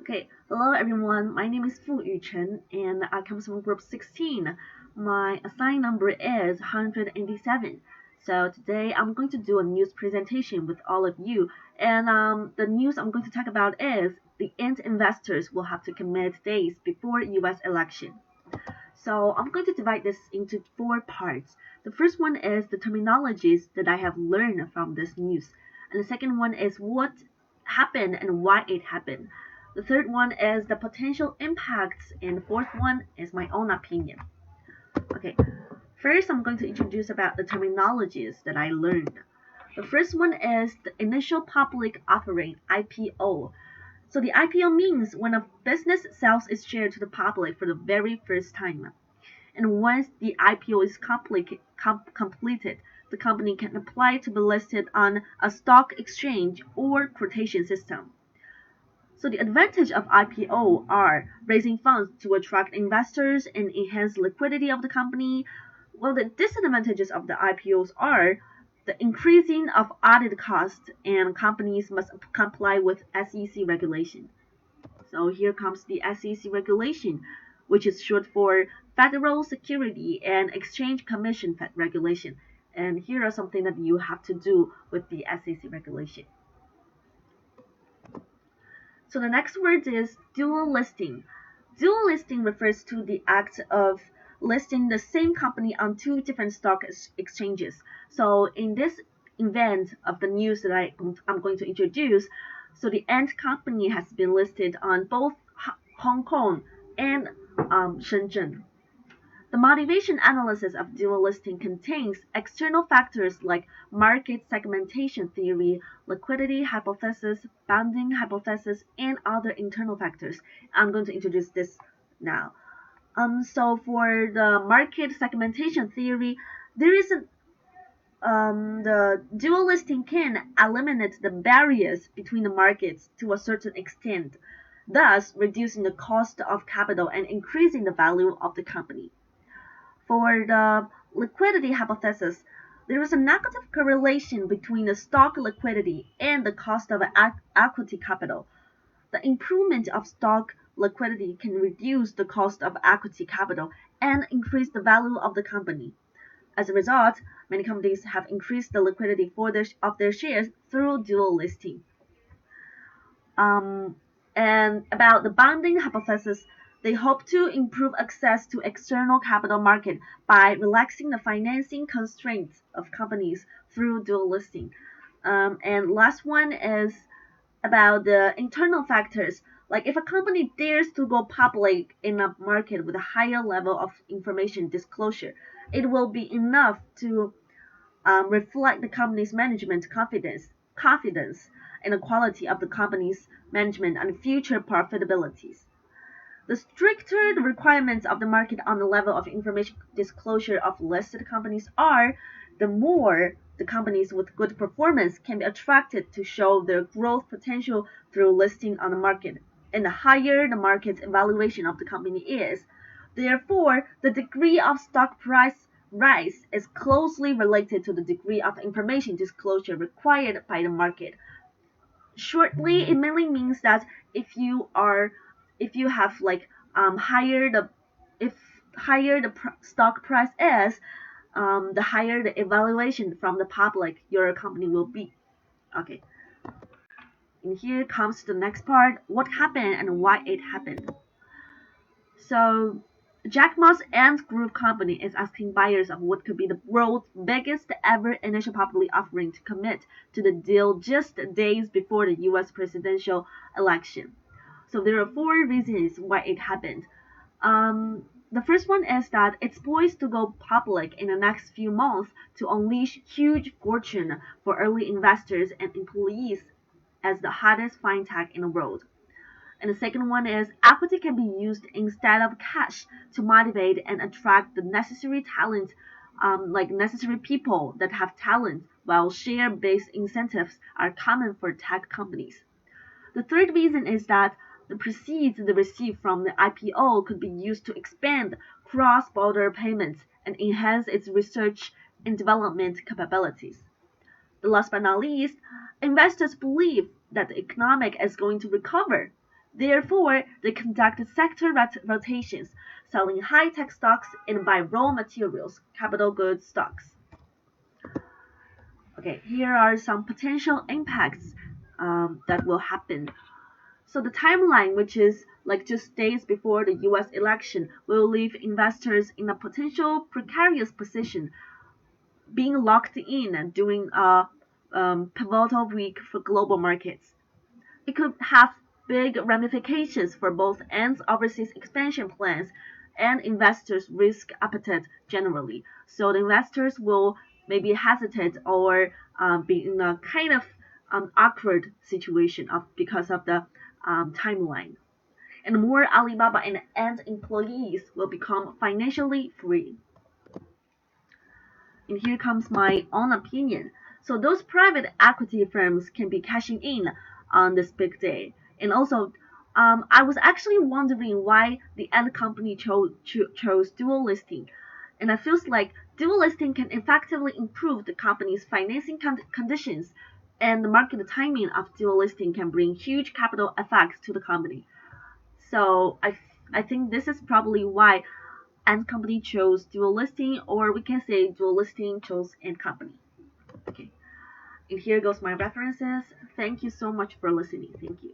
Okay, hello everyone. My name is Fu Yucheng and I come from Group 16. My assigned number is 187. So today I'm going to do a news presentation with all of you. And the news I'm going to talk about is the end investors will have to commit days before US election. So I'm going to divide this into four parts. The first one is the terminologies that I have learned from this news. And the second one is what happened and why it happened. The third one is the potential impacts. And the fourth one is my own opinion. Okay, first I'm going to introduce about the terminologies that I learned. The first one is the initial public offering, IPO. So the IPO means when a business sells its share to the public for the very first time. And once the IPO is completed, the company can apply to be listed on a stock exchange or quotation system. So the advantage of IPO are raising funds to attract investors and enhance liquidity of the company, while the disadvantages of the IPOs are the increasing of audit costs and companies must comply with SEC regulation. So here comes the SEC regulation, which is short for Federal Security and Exchange Commission regulation. And here are something that you have to do with the SEC regulation. So the next word is dual listing. Dual listing refers to the act of listing the same company on two different stock exchanges. So in this event of the news that I'm going to introduce, so the end company has been listed on both Hong Kong and Shenzhen. The motivation analysis of dual listing contains external factors like market segmentation theory, liquidity hypothesis, bounding hypothesis, and other internal factors. I'm going to introduce this now. So for the market segmentation theory, there is the dual listing can eliminate the barriers between the markets to a certain extent, thus reducing the cost of capital and increasing the value of the company. For the liquidity hypothesis, there is a negative correlation between the stock liquidity and the cost of equity capital. The improvement of stock liquidity can reduce the cost of equity capital and increase the value of the company. As a result, many companies have increased the liquidity of their shares through dual listing. And about the bounding hypothesis, they hope to improve access to external capital market by relaxing the financing constraints of companies through dual listing. And last one is about the internal factors. Like if a company dares to go public in a market with a higher level of information disclosure, it will be enough to reflect the company's management confidence in the quality of the company's management and future profitabilities. The stricter the requirements of the market on the level of information disclosure of listed companies are, the more the companies with good performance can be attracted to show their growth potential through listing on the market, and the higher the market's evaluation of the company is. Therefore, the degree of stock price rise is closely related to the degree of information disclosure required by the market. Shortly, it mainly means that if you have like higher the if higher the stock price is, the higher the evaluation from the public your company will be. Okay, and here comes the next part: what happened and why it happened. So Jack Ma's Ant Group company is asking buyers of what could be the world's biggest ever initial public offering to commit to the deal just days before the US presidential election. So there are four reasons why it happened. The first one is that it's poised to go public in the next few months to unleash huge fortune for early investors and employees as the hottest fintech in the world. And the second one is equity can be used instead of cash to motivate and attract the necessary talent, like necessary people that have talent, while share-based incentives are common for tech companies. The third reason is that the proceeds they receive from the IPO could be used to expand cross-border payments and enhance its research and development capabilities. Last but not least, investors believe that the economic is going to recover. Therefore, they conduct sector rotations, selling high-tech stocks and buy raw materials, capital goods stocks. Okay, here are some potential impacts that will happen. So the timeline, which is like just days before the US election, will leave investors in a potential precarious position, being locked in during a pivotal week for global markets. It could have big ramifications for both ends overseas expansion plans and investors' risk appetite generally. So the investors will maybe hesitate or be in a kind of awkward situation because of the timeline. And more Alibaba and Ant employees will become financially free. And here comes my own opinion. So those private equity firms can be cashing in on this big day. And also, I was actually wondering why the end company chose dual listing. And it feels like dual listing can effectively improve the company's financing conditions, and the market timing of dual listing can bring huge capital effects to the company. So I think this is probably why and company chose dual listing, or we can say dual listing chose and company. Okay, and here goes my references. Thank you so much for listening. Thank you.